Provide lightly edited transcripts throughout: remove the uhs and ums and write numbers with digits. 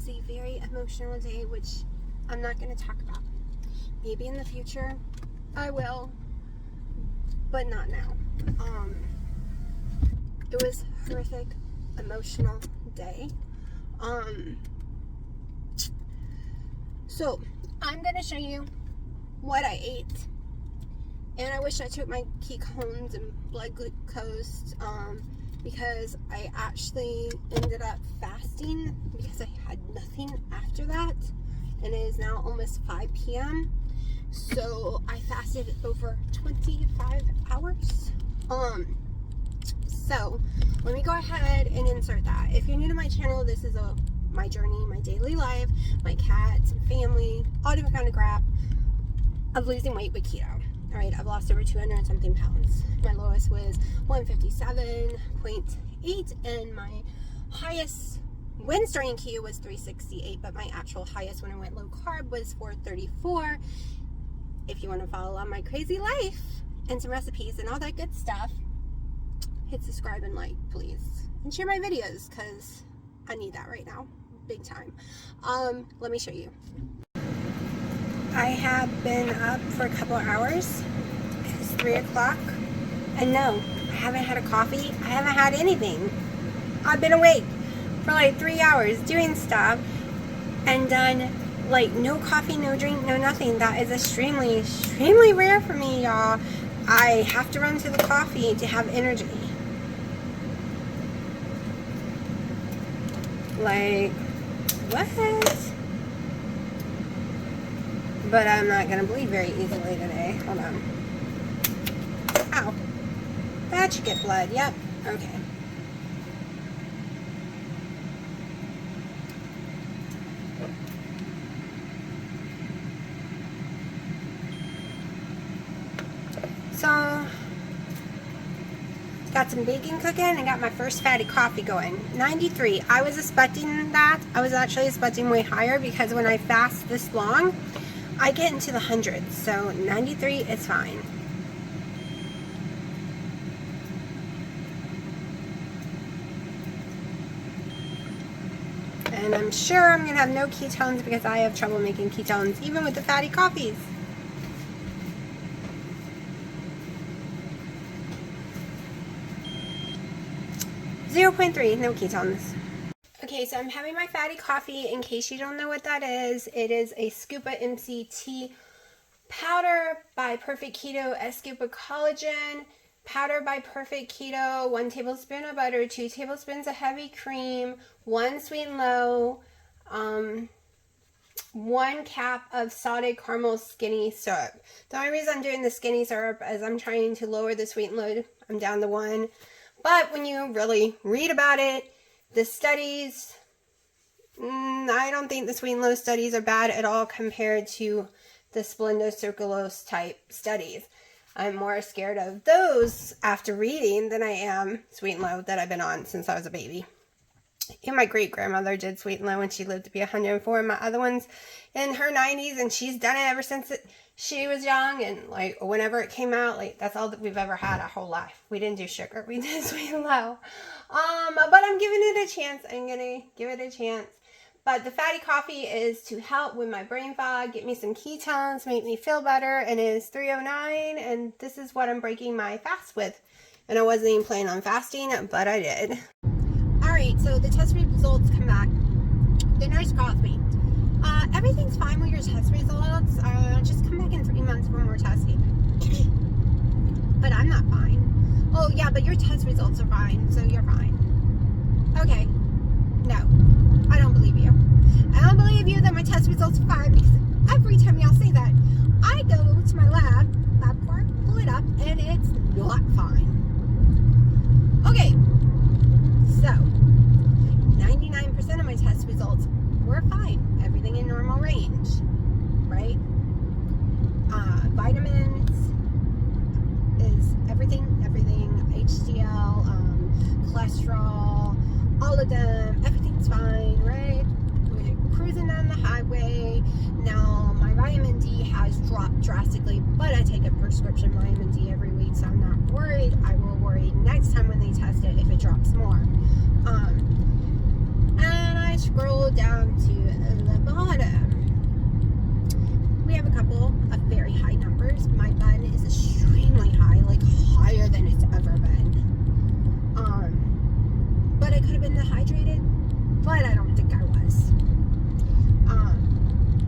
was a very emotional day, which I'm not going to talk about. Maybe in the future I will, but not now. It was a horrific, emotional day. So I'm going to show you what I ate. And I wish I took my ketones and blood glucose, because I actually ended up fasting because I had nothing after that. And it is now almost 5 p.m. So I fasted over 25 hours. So let me go ahead and insert that. If you're new to my channel, this is my journey, my daily life, my cats, family, all different kind of crap of losing weight with keto. All right, I've lost over 200 and something pounds. My lowest was 157.8, and my highest when starting keto was 368, but my actual highest when I went low carb was 434. If you want to follow on my crazy life and some recipes and all that good stuff, hit subscribe and like, please. And share my videos, because I need that right now, big time. Let me show you. I have been up for a couple of hours. It's 3 o'clock. And no, I haven't had a coffee. I haven't had anything. I've been awake for like 3 hours doing stuff and done like no coffee, no drink, no nothing. That is extremely, extremely rare for me, y'all. I have to run to the coffee to have energy. Like, what? But I'm not going to bleed very easily today. Hold on. Ow. That should get blood. Yep. Okay. So, got some bacon cooking and got my first fatty coffee going. 93. I was expecting that. I was actually expecting way higher, because when I fast this long, I get into the hundreds. So 93 is fine. And I'm sure I'm going to have no ketones, because I have trouble making ketones even with the fatty coffees. .3, no ketones. Okay, so I'm having my fatty coffee. In case you don't know what that is, it is a Scuba MCT powder by Perfect Keto, a Scuba collagen powder by Perfect Keto, 1 tablespoon of butter, 2 tablespoons of heavy cream, 1 sweet and low, 1 cap of salted caramel skinny syrup. The only reason I'm doing the skinny syrup is I'm trying to lower the sweet and low. I'm down to 1. But when you really read about it, the studies, I don't think the sweet and low studies are bad at all compared to the splendocirculose type studies. I'm more scared of those after reading than I am sweet and low that I've been on since I was a baby. And my great-grandmother did sweet and low, and she lived to be 104. And my other one's in her 90s, and she's done it ever since she was young. And like whenever it came out, like that's all that we've ever had our whole life. We didn't do sugar, we did sweet and low. But I'm giving it a chance. I'm gonna give it a chance. But the fatty coffee is to help with my brain fog, get me some ketones, make me feel better, and it is 309, and this is what I'm breaking my fast with. And I wasn't even planning on fasting, but I did. Alright, so the test results come back. The nurse calls me. Everything's fine with your test results. Just come back in 3 months for more testing. But I'm not fine. Oh yeah, but your test results are fine, so you're fine. Okay. No. I don't believe you. I don't believe you that my test results are fine, because every time y'all say that, I go to my LabCorp, pull it up, and it's not fine. Okay. So, 99% of my test results were fine. Everything in normal range, right? Vitamins is everything, HDL, cholesterol, all of them, everything's fine, right? We're cruising down the highway. Now, my vitamin D has dropped drastically, but I take a prescription vitamin D every week, so I'm not worried. I will worry next time when they test it if it drops more. And I I scroll down to the bottom, we have a couple of very high numbers. My bun is extremely high, like higher than it's ever been. But I could have been dehydrated, but I don't think I was.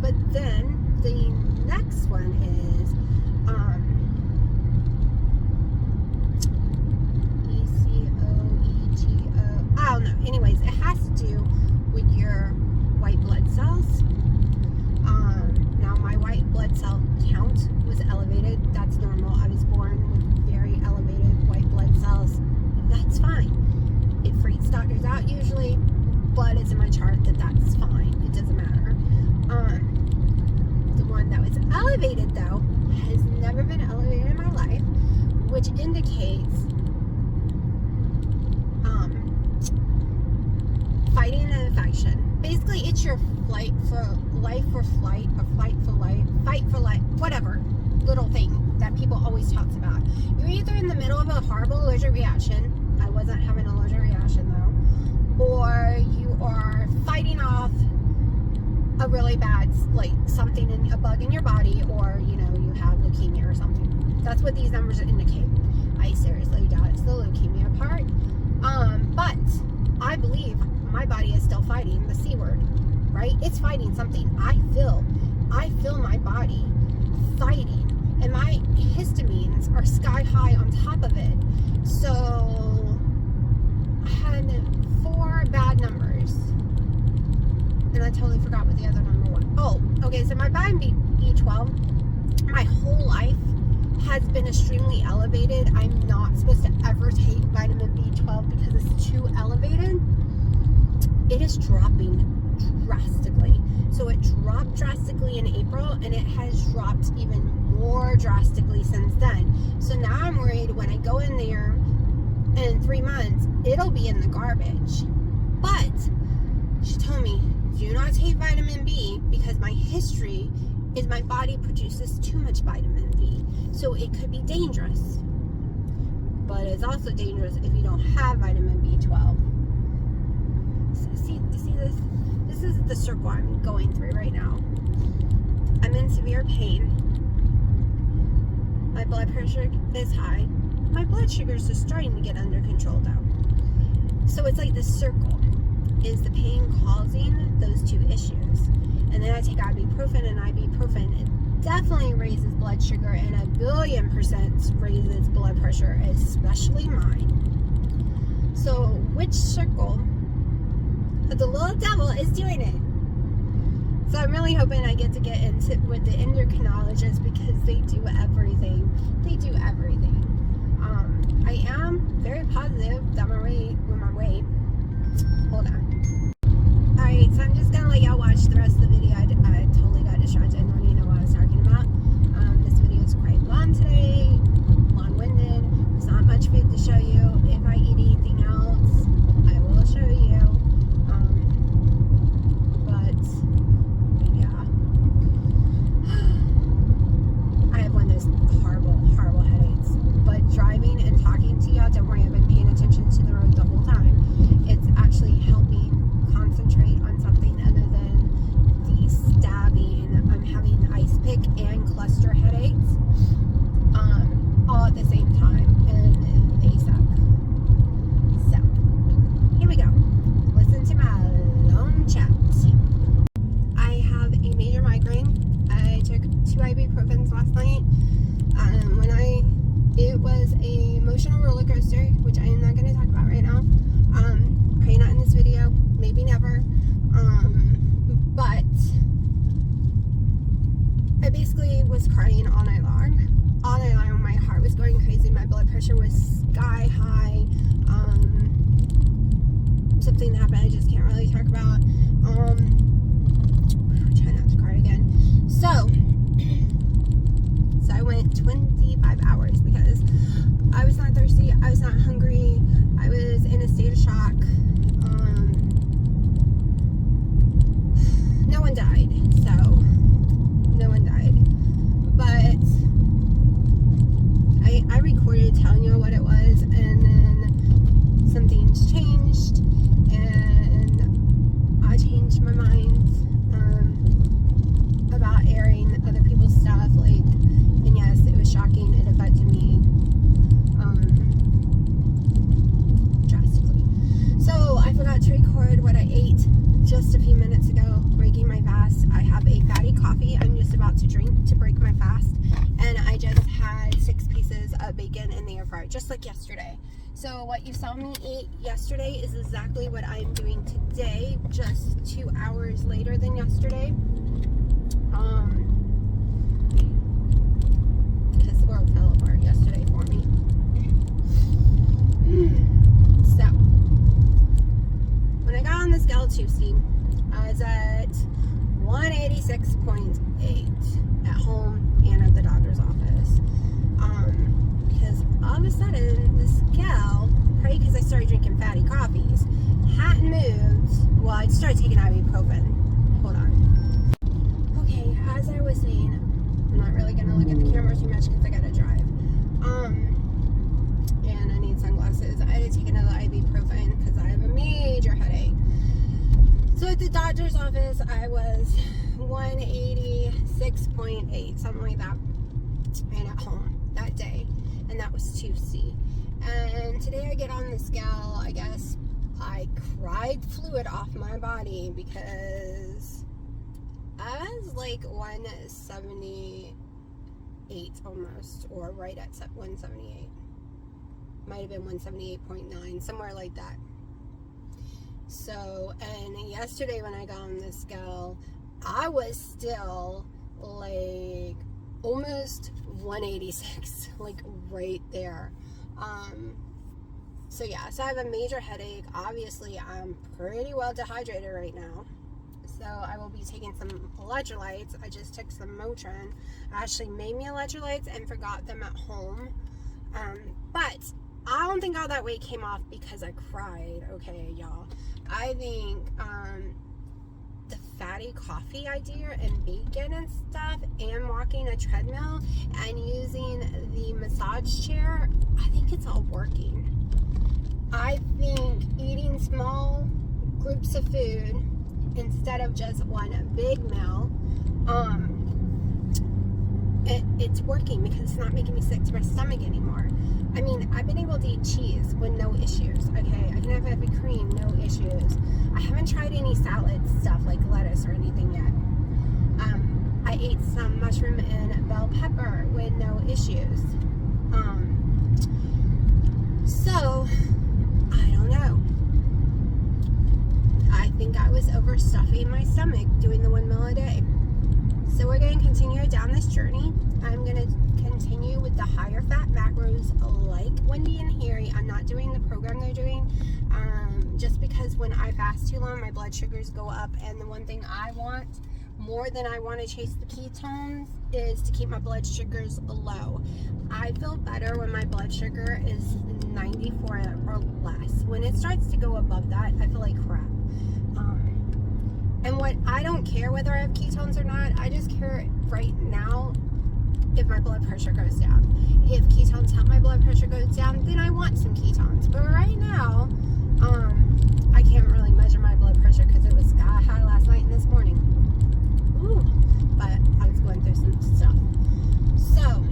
But then the next one is ECOEGO. I don't know. Anyways, it has to do with your white blood cells. Now my white blood cell count was elevated. That's normal. I was born with very elevated white blood cells. That's fine. It freaks doctors out usually, but it's in my chart that that's fine. It doesn't matter. The one that was elevated though has never been elevated in my life, which indicates fighting an infection. Basically, it's your flight for life or flight, or flight for life, fight for life, whatever little thing that people always talks about. You're either in the middle of a horrible allergic reaction. I wasn't having an allergic reaction though, or you are fighting off a really bad, like something in a bug in your body, or you know, you have leukemia or something. That's what these numbers indicate. I seriously doubt it's the leukemia part. But I believe my body is still fighting the C word, right? It's fighting something. I feel my body fighting, and my histamines are sky high on top of it. So I had 4 bad numbers, and I totally forgot what the other number was. Oh, okay, so my vitamin B12, my whole life has been extremely elevated. I'm not supposed to ever take vitamin B12 because it's too elevated. It is dropping drastically. So it dropped drastically in April, and it has dropped even more drastically since then. So now I'm worried when I go in there in 3 months, it'll be in the garbage. But she told me, do not take vitamin B, because my history is my body produces too much vitamin B. So it could be dangerous. But it's also dangerous if you don't have vitamin B12. So see this? This is the circle I'm going through right now. I'm in severe pain. My blood pressure is high. My blood sugars are starting to get under control though. So it's like this circle. Is the pain causing those 2 issues? And then I take ibuprofen, and ibuprofen, it definitely raises blood sugar, and 1,000,000,000% raises blood pressure, especially mine. So which circle of the little devil is doing it? So I'm really hoping I get to get into with the endocrinologist, because they do everything. They do everything. I am very positive that my weight, hold on. Alright, so I'm just gonna let y'all watch the rest of the video. I totally got distracted. I don't even know what I was talking about. This video is quite long today, long-winded. There's not much food to show you. If I eat anything else, I will show you. But yeah, I have one of those horrible, horrible headaches. But driving and talking to y'all, don't worry, I've been paying attention to the road the whole time. It's actually helping concentrate on something other than the stabbing. I'm having ice pick and cluster headaches all at the same time, and they suck. So here we go. Listen to my long chat. I have a major migraine. I took 2 ibuprofens last night. It was a emotional roller coaster, which I am not going to talk about right now. Probably not in this video, maybe never. But I basically was crying all night long. All night long, my heart was going crazy. My blood pressure was sky high. Something happened I just can't really talk about. I'll try not to cry again. So I went 25 hours because I was not thirsty, I was not hungry, I was in a state of shock. No one died, but I recorded telling you what it was, and then some things changed, and I coffee I'm just about to drink to break my fast, and I just had 6 pieces of bacon in the air fryer, just like yesterday. So what you saw me eat yesterday is exactly what I'm doing today, just 2 hours later than yesterday. Because the world fell apart yesterday for me. So, when I got on the scale Tuesday, I was at 186.8 at home and at the doctor's office. Because all of a sudden, the scale, probably because I started drinking fatty coffees, hadn't moved. Well, I started taking ibuprofen. Hold on. Okay, as I was saying, I'm not really going to look at the camera too much because I got to drive. And I need sunglasses. I had to take another ibuprofen because I have a major headache. So at the doctor's office, I was 186.8, something like that. And at home that day. And that was Tuesday. And today I get on the scale. I guess I cried fluid off my body because I was like 178 almost, or right at 178. Might have been 178.9, somewhere like that. So, and yesterday when I got on the scale, I was still like almost 186, like right there. So yeah, so I have a major headache. Obviously, I'm pretty well dehydrated right now. So I will be taking some electrolytes. I just took some Motrin. I actually made me electrolytes and forgot them at home. But I don't think all that weight came off because I cried, okay, y'all. I think the fatty coffee idea and bacon and stuff and walking a treadmill and using the massage chair, I think it's all working. I think eating small groups of food instead of just one big meal, it's working because it's not making me sick to my stomach anymore. I mean, I've been able to eat cheese with no issues, okay? I can have heavy cream, no issues. I haven't tried any salad stuff like lettuce or anything yet. I ate some mushroom and bell pepper with no issues. So, I don't know. I think I was overstuffing my stomach doing the 1 meal a day. So we're going to continue down this journey. I'm going to continue with the higher fat macros like Wendy and Harry. I'm not doing the program they're doing just because when I fast too long, my blood sugars go up. And the one thing I want more than I want to chase the ketones is to keep my blood sugars low. I feel better when my blood sugar is 94 or less. When it starts to go above that, I feel like crap. And what I don't care whether I have ketones or not, I just care right now if my blood pressure goes down. If ketones help my blood pressure goes down, then I want some ketones. But right now, I can't really measure my blood pressure because it was sky high last night and this morning. Ooh, but I was going through some stuff. So,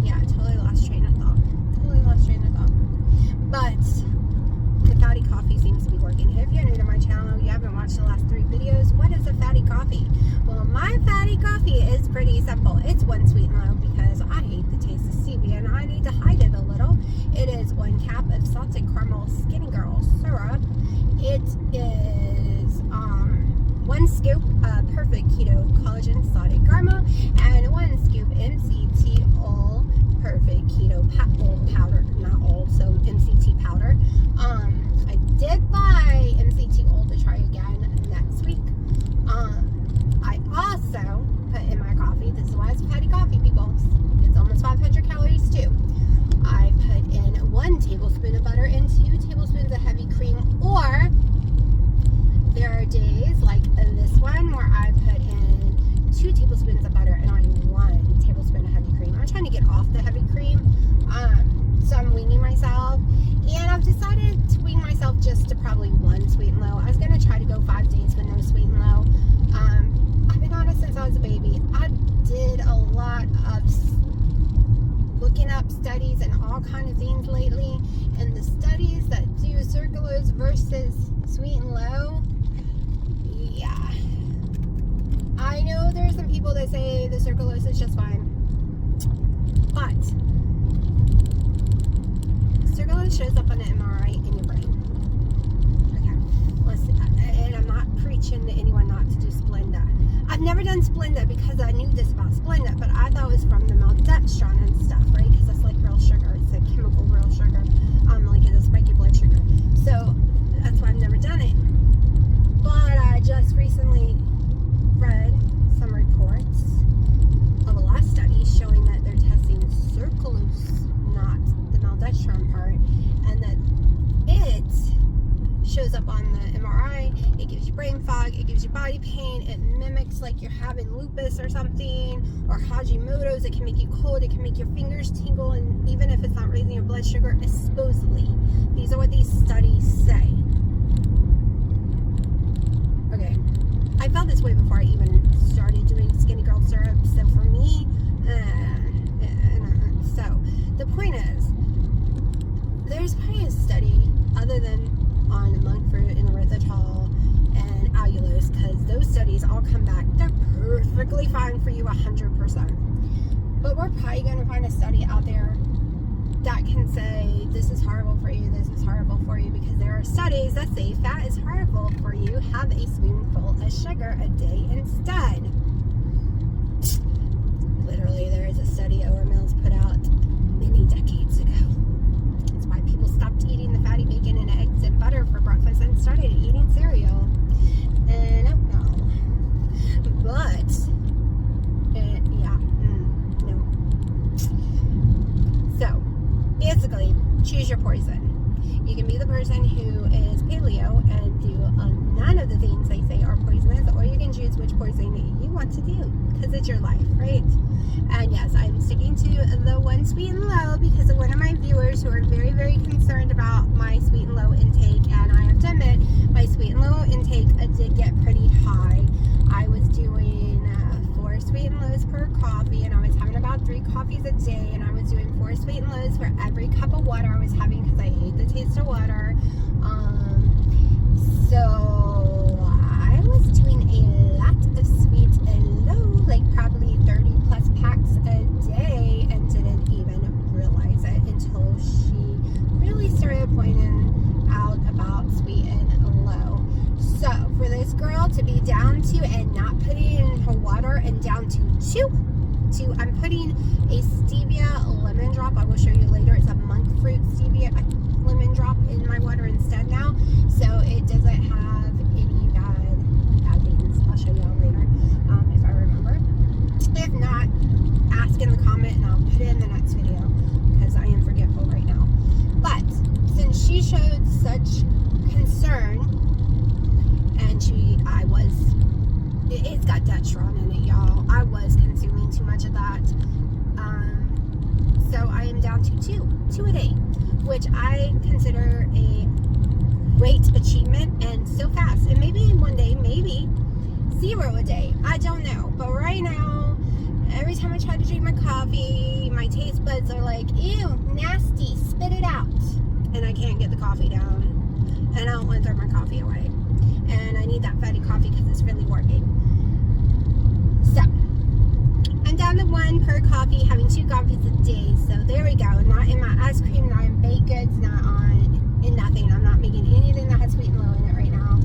yeah, totally lost train of thought. But the fatty coffee seems to be working. If you're new to my channel, you haven't watched the last 3 videos, what is a fatty coffee? Well, my fatty coffee is pretty simple. It's 1 sweet and low because I hate the taste of stevia and I need to hide it a little. It is 1 cap of salted caramel Skinny Girl syrup. It is 1 scoop of perfect keto collagen salted caramel and 1 scoop MCT oil perfect keto powder, not oil, so MCT powder. I did buy MCT oil to try again next week. I also put in my coffee, this is why it's fatty coffee, people, it's almost 500 calories too. I put in 1 tablespoon of butter and 2 tablespoons of heavy cream, or there are days like this one where I put in 2 tablespoons of butter and only 1 tablespoon of heavy cream. I'm trying to get off the heavy cream, so I'm weaning myself, and I've decided to wean myself just to probably 1 sweet and low. I was going to try to go 5 days with no sweet and low. I've been on it since I was a baby. I did a lot of looking up studies and all kind of things lately, and the studies that do sucralose versus sweet and low, the sucralose just fine. But sucralose shows up on an MRI in your brain. Okay, listen, and I'm not preaching to anyone not to do Splenda. I've never done Splenda because I knew this about Splenda, but I thought it was from the maltodextrin and stuff, right? Because it's like real sugar. It's a chemical real sugar. Like it'll spike your blood sugar. So that's why I've never done it. But I just recently read some reports of a lot of studies showing that they're testing sucralose, not the maltodextrin part, and that it shows up on the MRI. It gives you brain fog, it gives you body pain, it mimics like you're having lupus or something, or Hashimoto's. It can make you cold, it can make your fingers tingle, and even if it's not raising your blood sugar, supposedly. These are what these studies say. Okay, I felt this way before I even started doing Skinny Girl syrup, so for me, so the point is, there's probably a study other than on monk fruit and erythritol and allulose, because those studies all come back, they're perfectly fine for you 100%. But we're probably going to find a study out there that can say this is horrible for you, this is horrible for you, because there are studies that say fat is horrible for you. Have a spoonful of sugar a day instead. Literally, there is a study Owen Mills put out many decades ago. That's why people stopped eating the fatty bacon and eggs and butter for breakfast and started eating cereal. And I don't know. But, yeah, no. So, basically, choose your poison. You can be the person who is paleo and do none of the things they say are poisonous, or you can choose which poison you want to do, because it's your life, right? And yes, I'm sticking to the one sweet and low because of one of my viewers who are very, very concerned about my sweet and low intake, and I have to admit, my sweet and low intake did get pretty high. I was doing 4 sweet and lows per coffee, and I was having about 3 coffees a day, and I was doing 4 sweet and lows for every cup of water I was having because I hate the taste of water. So I was doing a lot of sweet and low, like probably 30 plus packs a day, and didn't even realize it until she really started pointing out about sweet and low. So for this girl to be down to and not putting in her water and down to 2, I'm putting a stevia lemon drop. I will show you later. It's a monk fruit stevia lemon drop in my water instead now, so it doesn't have any bad things. I'll show you all later if I remember. If not, ask in the comment and I'll put it in the next video because I am forgetful right now. But since she showed such concern, and it's got Dextron in it, y'all. I was consuming too much of that. So I am down to 2 a day, which I consider a great achievement and so fast. And maybe in one day, maybe 0 a day. I don't know. But right now, every time I try to drink my coffee, my taste buds are like, ew, nasty, spit it out. And I can't get the coffee down. And I don't want to throw my coffee away. And I need that fatty coffee because it's really working. So, I'm down to 1 per coffee, having 2 coffees a day. So there we go. Not in my ice cream, not in baked goods, not in nothing. I'm not making anything that has sweet and low in it right now.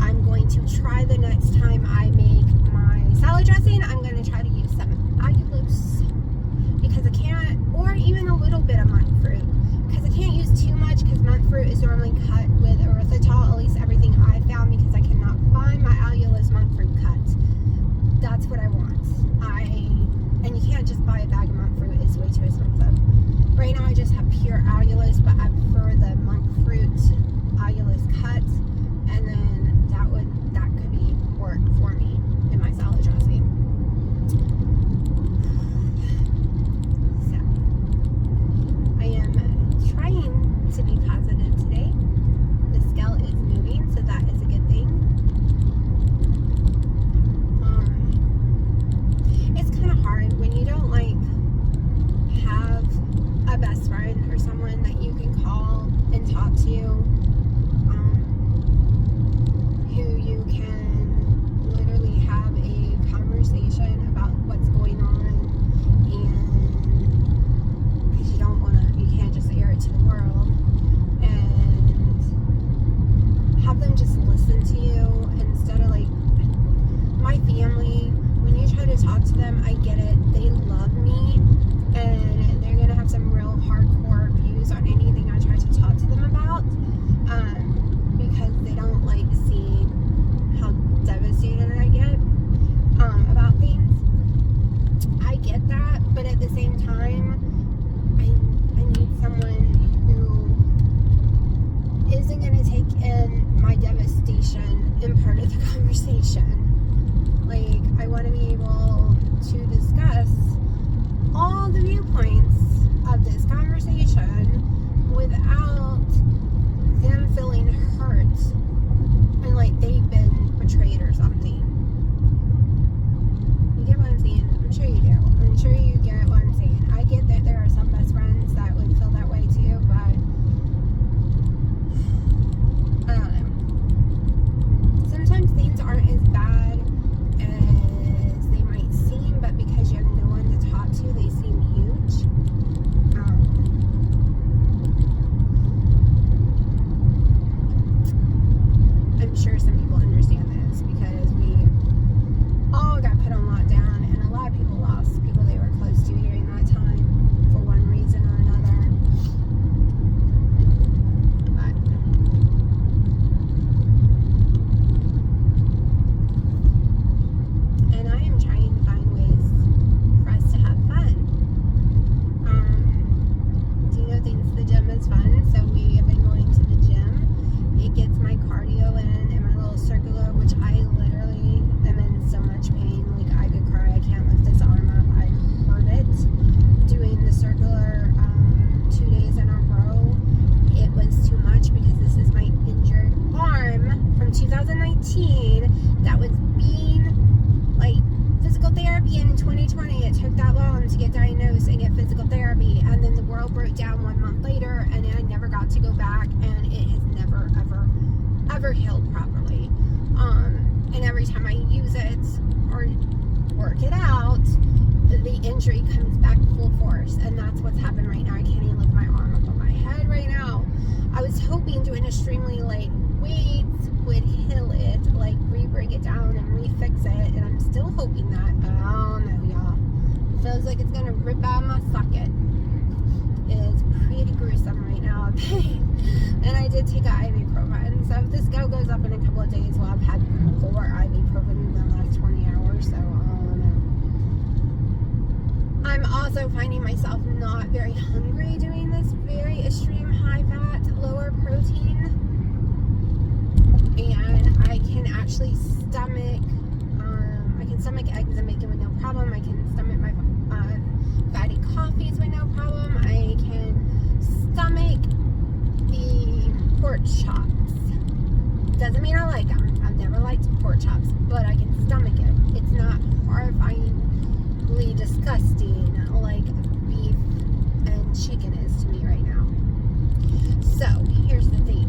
I'm going to try the next time I make my salad dressing, I'm going to try to use some allulose. Because I can't, or even a little bit of monk fruit. Because I can't use too much because monk fruit is normally cut with erythritol, at least everything I found, because I cannot find my allulose monk fruit cut. That's what I want. And you can't just buy a bag of monk fruit, it's way too expensive. Right now I just have pure allulose, but I prefer the monk fruit allulose cut. talk to them. I get it. They love me, and they're gonna have some real hardcore views on anything I try to talk to them about, because they don't like seeing how devastated I get about things. I get that, but at the same time, I need someone who isn't going to take in my devastation in part of the conversation. Like, I want to be able to discuss all the viewpoints of this conversation without them feeling hurt and like they've been betrayed or something. You get what I'm saying? I'm sure you do. I'm sure you get what I'm saying. I get that there are some best friends that would feel that way too, but I don't know. Sometimes things aren't as bad as they might seem, but because you have no one to talk to, they seem huge. I'm sure some people understand this because we all got put on lockdown, and a lot of people lost people they were close to during that time for one reason or another. But and I am trying to find ways for us to have fun. Dino thinks the gym is fun, so we have been going to the gym. It gets my cardio in and my little circular, which I literally am in so much pain. Like, I could cry. I can't lift this arm up. I hurt it doing the circular 2 days in a row. It was too much because this is my injured arm from 2019 that was being like physical therapy in 2020. It took that long to get diagnosed and get physical therapy, and then the world broke down 1 month later, and I never got to go back, and it has never ever healed properly. And every time I use it or work it out, the injury comes back full force, and that's what's happened right now. I can't even lift my arm up on my head right now. I was hoping doing extremely light weights would heal it, like re-break it down and refix it, and I'm still hoping that, but I don't know, y'all. It feels like it's gonna rip out my socket. It is pretty gruesome right now. And I did take an ibuprofen, so if this scale goes up in a couple of days, well, I've had 4 ibuprofen in the last 20 hours, so I don't know. I'm also finding myself not very hungry doing this very extreme high fat, lower protein, and I can actually stomach eggs and bacon with no problem. I can stomach my fatty coffees with no problem. I can stomach the pork chops. Doesn't mean I like them. I've never liked pork chops, but I can stomach it. It's not horrifyingly disgusting like beef and chicken is to me right now. So, here's the thing.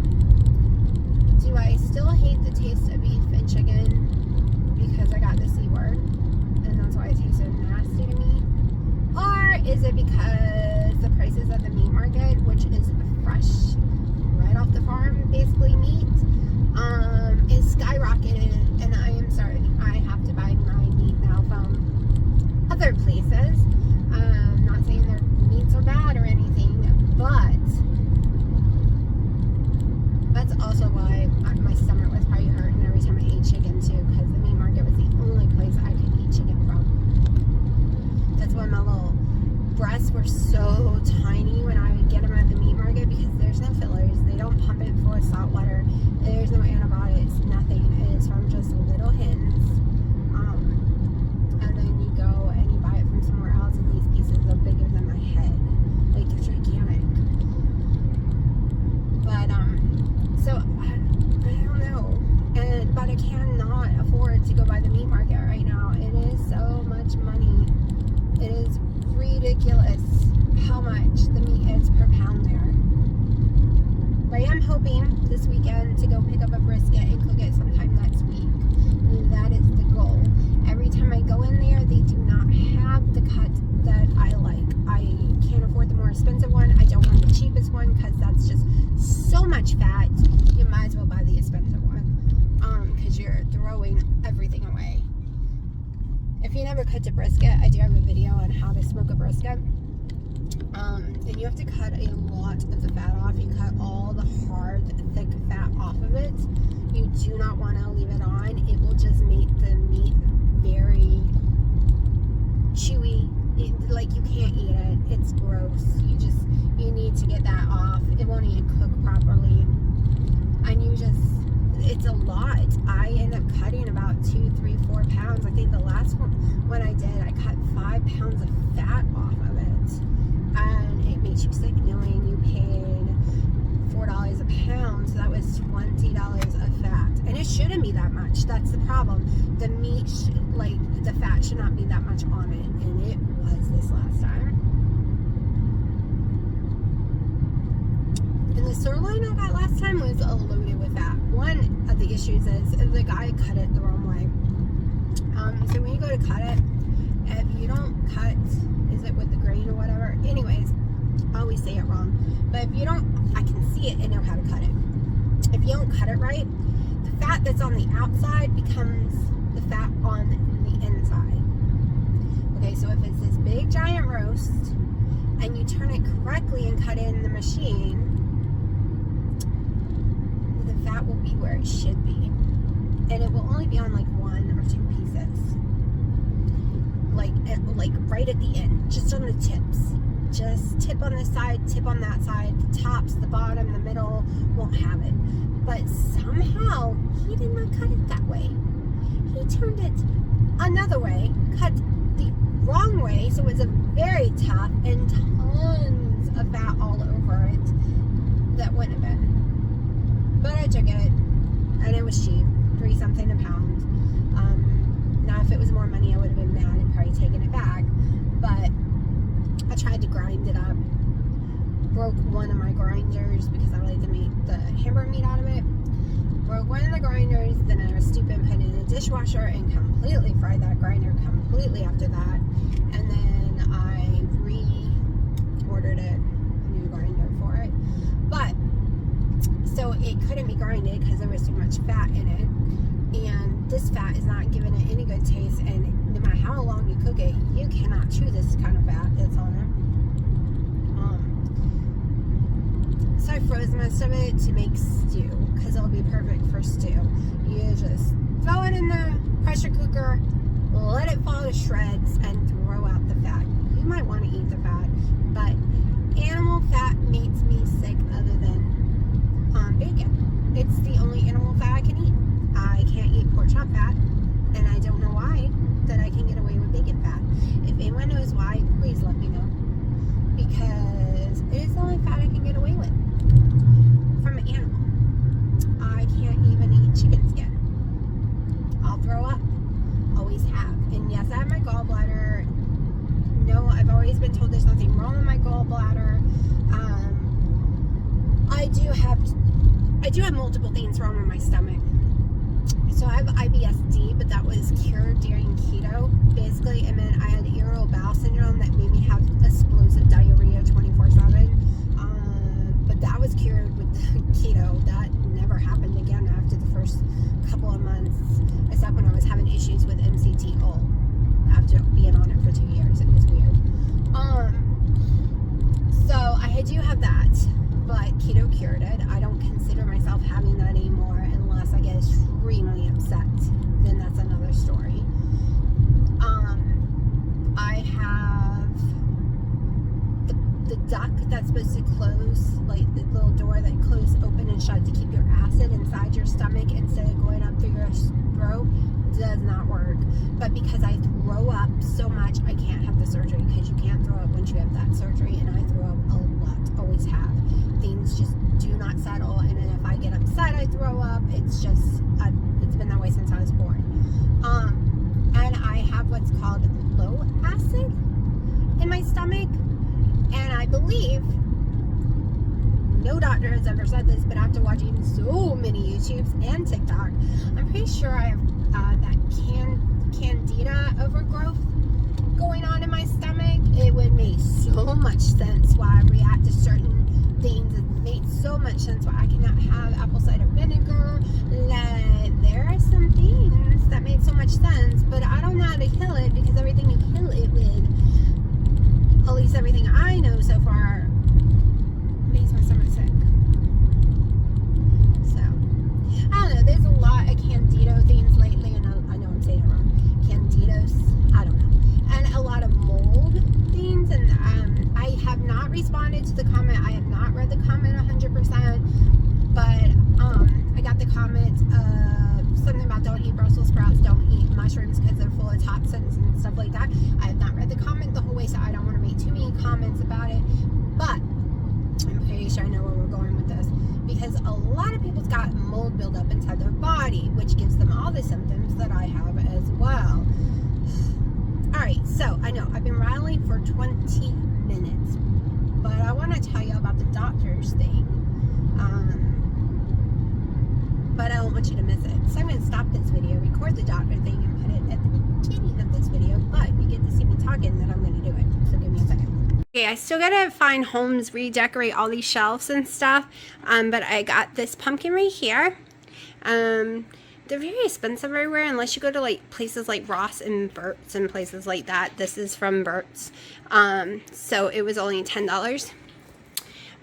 Do I still hate the taste of beef and chicken because I got the C word and that's why it tastes so nasty to me? Or is it because the prices at the meat market, which is fresh, right off the farm, basically meat, is skyrocketed, and I am sorry, I have to buy my meat now from other places. Not saying their meats are bad or anything, but that's also why my stomach was probably hurting every time I ate chicken too, because the meat market was the only place I could eat chicken from. That's why my little breasts were so tiny when I would get them at the meat market, because there's no fillers, they don't pump it full of salt water, there's no antibiotics, nothing. It is from just little hens, and then you go and you buy it from somewhere else, and these pieces are bigger than my head, like they're gigantic. But so I don't know, but I cannot afford to go by the meat market right now. It is so much money. It is ridiculous how much the meat is per pound there. But I am hoping this weekend to go pick up a brisket and cook it sometime next week. That is the goal. Every time I go in there, they do not have the cut that I like. I can't afford the more expensive one. I don't want the cheapest one because that's just so much fat. You might as well buy the expensive one because you're throwing everything away. If you never cooked a brisket. I do have a video on how to smoke a brisket. And you have to cut a lot of the fat off. You cut all the hard, thick fat off of it. You do not want to leave it on. It will just make the meat very chewy. Like, you can't eat it. It's gross. You need to get that off. It won't even cook properly. And it's a lot. I end up cutting about 2, 3, 4 pounds. I think the last one I did, I cut 5 pounds of fat off of it. And it makes you sick knowing you paid $4 a pound. So that was $20 of fat. And it shouldn't be that much. That's the problem. The meat, the fat should not be that much on it. And it was this last time. And the sirloin I got last time was loaded with fat. One of the issues is the guy cut it the wrong way. So when you go to cut it, if you don't cut, is it with the grain or whatever? Anyways, I always say it wrong. But if you don't, I can see it and know how to cut it. If you don't cut it right, the fat that's on the outside becomes the fat on the inside. Okay, so if it's this big giant roast and you turn it correctly and cut it in the machine, the fat will be where it should be. And it will only be on like 1 or 2 pieces. Like right at the end, just on the tips. Just tip on this side, tip on that side, the tops, the bottom, the middle won't have it. But somehow he did not cut it that way. He turned it another way, cut the wrong way, so it's a very tough and tons of fat all over it that wouldn't have been. But I took it, and it was cheap, 3 something a pound. Now if it was more money, I would have been mad and probably taken it back. But I tried to grind it up. Broke one of my grinders because I like to make the hamburger meat out of it. Broke one of the grinders, then I was stupid and put it in the dishwasher and completely fried that grinder completely after that. And then I re-ordered a new grinder for it. But, so it couldn't be grinded because there was too much fat in it. And this fat is not giving it any good taste, and no matter how long you cook it, you cannot chew this kind of fat that's on it. So I froze most of it to make stew, because it'll be perfect for stew. You just throw it in the pressure cooker, let it fall to shreds, and throw out the fat. You might want to eat the fat, but animal fat makes me sick other than bacon. It's the only animal fat I can eat. I can't eat pork chop fat, and I don't know why that I can get away with bacon fat. If anyone knows why, please let me know. Because it is the only fat I can get away with from an animal. I can't even eat chicken skin. I'll throw up. Always have. And yes, I have my gallbladder. No, I've always been told there's nothing wrong with my gallbladder. I do have multiple things wrong with my stomach. So I have IBS-D, but that was cured during keto. Basically, it meant I had irritable bowel syndrome that made me have explosive diarrhea 24/7. But that was cured with keto. That never happened again after the first couple of months, except when I was having issues with MCT-OL after being on it for 2 years. It was weird. So I do have that, but keto cured it. I don't consider myself having that anymore unless I get extremely upset. Then that's another story. I have the duct that's supposed to close, like the little door that closes open and shut to keep your acid inside your stomach instead of going up through your throat, does not work. But because I throw up so much, I can't have the surgery, because you can't throw up once you have that surgery, and I throw up a lot, always have. Things just do not settle, and then if I get upset, I throw up. It's just, it's been that way since I was born. And I have what's called low acid in my stomach, and I believe, no doctor has ever said this, but after watching so many YouTubes and TikTok, I'm pretty sure I have that candida overgrowth going on in my stomach. It would make so much sense why I react to certain things. It made so much sense why I cannot have apple cider vinegar. There are some things that made so much sense, but I don't know how to kill it, because every listen, I have not responded to the comment. I have not read the comment 100%, but I got the comment of something about don't eat Brussels sprouts, don't eat mushrooms because they're full of toxins and stuff like that. I have not read the comment the whole way, so I don't want to make too many comments about it, but I'm pretty sure I know where we're going with this, because a lot of people's got mold buildup inside their body, which gives them all the symptoms that I have as well. Alright, so I know I've been rattling for 20 minutes, but I want to tell you about the doctor's thing, but I don't want you to miss it. So I'm going to stop this video, record the doctor thing, and put it at the beginning of this video, but you get to see me talking, then I'm going to do it. So give me a second. Okay, I still got to find homes, redecorate all these shelves and stuff, but I got this pumpkin right here. They're very expensive everywhere unless you go to like places like Ross and Burt's and places like that. This is from Burt's, so it was only $10.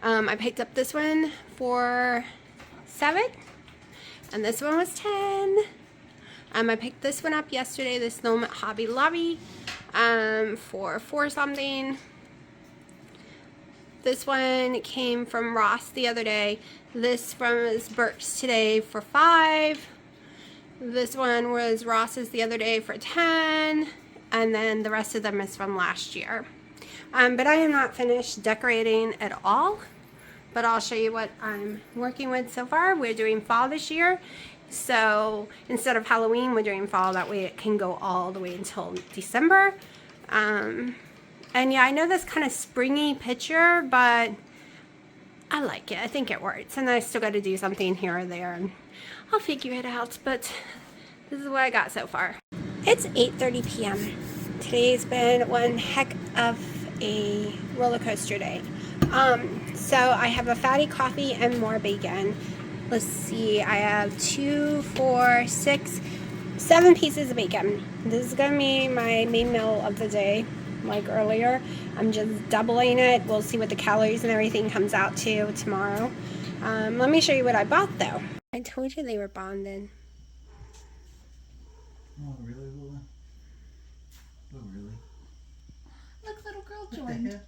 I picked up this one for $7, and this one was $10. I picked this one up yesterday, this gnome at Hobby Lobby, for $4 something. This one came from Ross the other day. This from Burt's today for $5. This one was Ross's the other day for $10, and then the rest of them is from last year. But I am not finished decorating at all, but I'll show you what I'm working with so far. We're doing fall this year, so instead of Halloween, we're doing fall. That way it can go all the way until December. And yeah, I know that's kind of springy picture, but I like it. I think it works. And I still got to do something here or there, and I'll figure it out, but this is what I got so far. It's 8:30 p.m. Today's been one heck of a roller coaster day. So I have a fatty coffee and more bacon. Let's see, I have 2, 4, 6, 7 pieces of bacon. This is gonna be my main meal of the day, like earlier. I'm just doubling it. We'll see what the calories and everything comes out to tomorrow. Let me show you what I bought though. I told you they were bonded. Oh, really, Lula? Oh, really? Look, little girl joined.